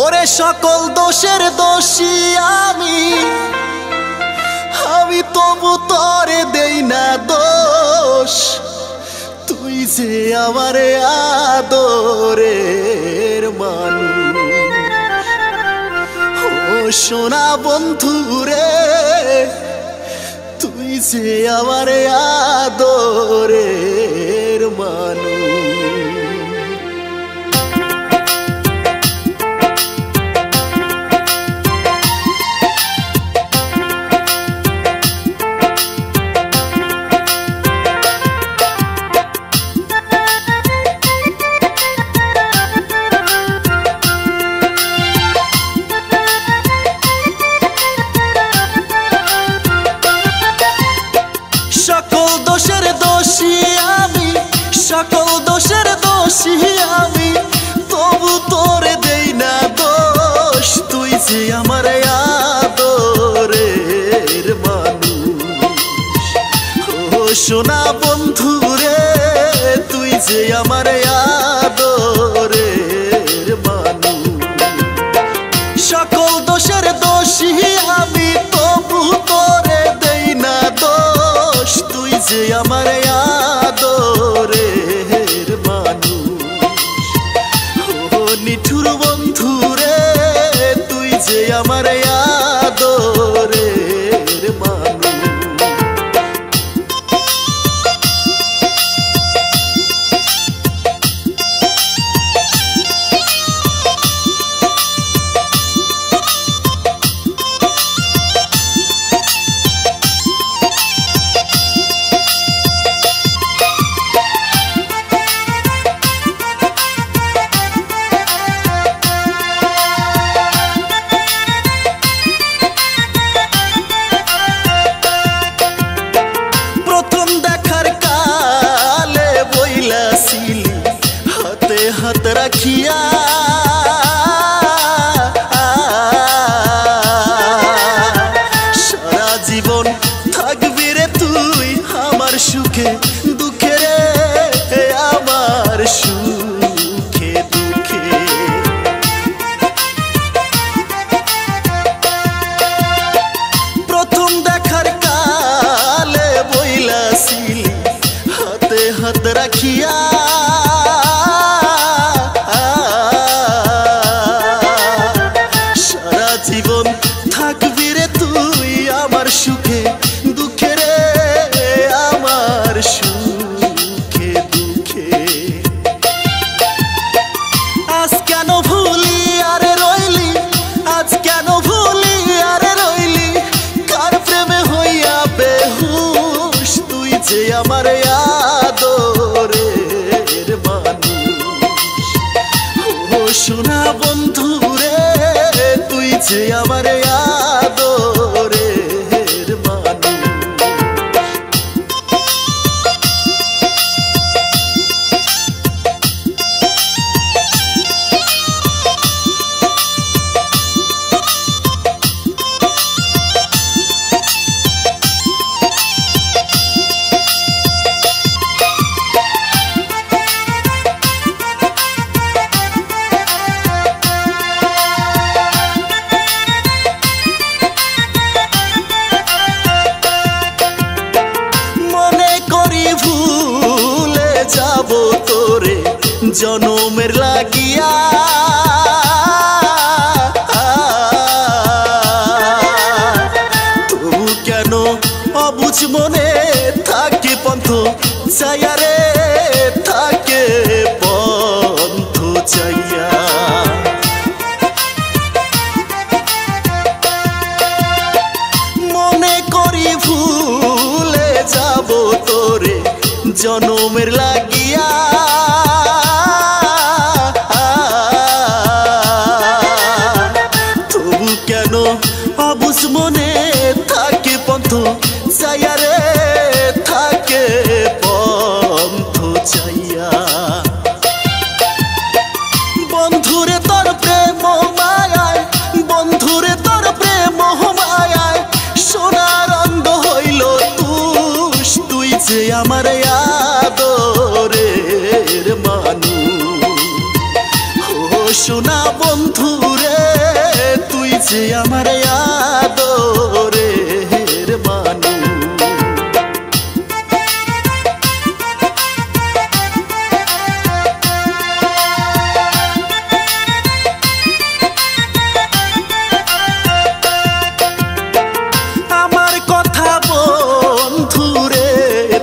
ওরে সকল দোষের দোষী আমি তবু তরে দেই না দোষ। তুই যে আমারে আদরের মানুষ, ও সোনা বন্ধু রে, তুই যে আমারে আদরের মানুষ। সকল দোষের দোষী আমি, সকল দোষের দোষী আমি, তবু তোরে দেই না দোষ। তুই যে আমার আদরের মানুষ, ও সোনা বন্ধু রে, তুই যে আমার আদরের মানুষ। সকল দোষের দোষী আমি, তবু তোরে দেই না দোষ। তুই যে আমার আদরের মানুষ, ও নিঠুর বন্ধু রে, তুই যে আমার আদরের মানুষ। হাতে হাত রাখিয়া সারা জীবন থাকবি রে তুই আমার সুখে দুঃখে রে, আমার সুখে দুঃখে। প্রথম দেখার কালে বইলাছিলি হাতে হাত রাখিয়া সারা জীবন থাকবি রে তুই আমার সুখে দুঃখে রে, আমার সুখে দুঃখে। আজ কেন ভুলি আরে রইলি, আজ কেন ভুলি আরে রইলি, কার প্রেমে হইয়া বেহুশ। তুই যে আমার আদরের মানুষ, ও সোনা বন্ধু রে, তুই যে আমার আদরের মানুষ। ভুলে যাব তোরে জনমের লাগিয়া, তবু কেন অবুঝ মনে থাকে পন্থ চাইয়া রে, থাকে পন্থ চাইয়া। মনে করি ভুলে যাব তোরে জনমের লাগিয়া, তবু কেন অবুঝ মনে থাকে পন্থ চাইয়া রে, থাকে পন্থ চাইয়া। বন্ধুরে তোর প্রেম মায়ায়, বন্ধুরে তোর প্রেম মায়ায় সোনার অন্ধ হইল তুষ। তুই যে আমার আদর বন্ধু রে তুই যে আমার আদরের মানুষ। আমার কথা বন্ধু রে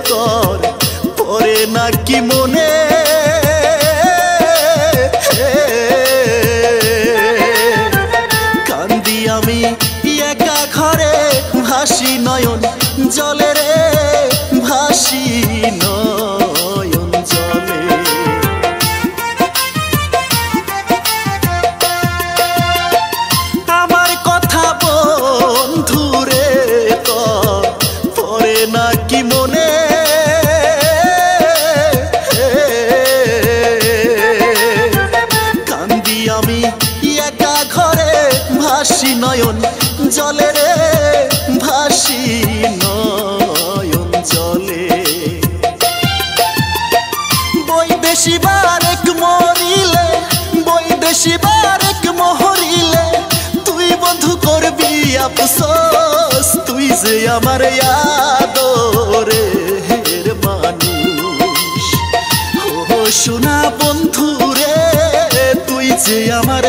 তোর পরে নাকি মনে, আমি একা ঘরে ভাসি নয়ন জলে রে ভাসি নয়ন জলে। আমার কথা বন্ধু রে তোর পরে নাকি মনে, কান্দি আমি একা ঘরে ভাসি নয়ন জলে রে ভাসি নয়ন জলে। বৈদেশি বারেক মরিলে বৈদেশি বারেক মহরিলে তুই বন্ধু করবি আফসোস, তুই যে আমার আদরের মানুষ। ও সোনা বন্ধু রে তুই যে আমার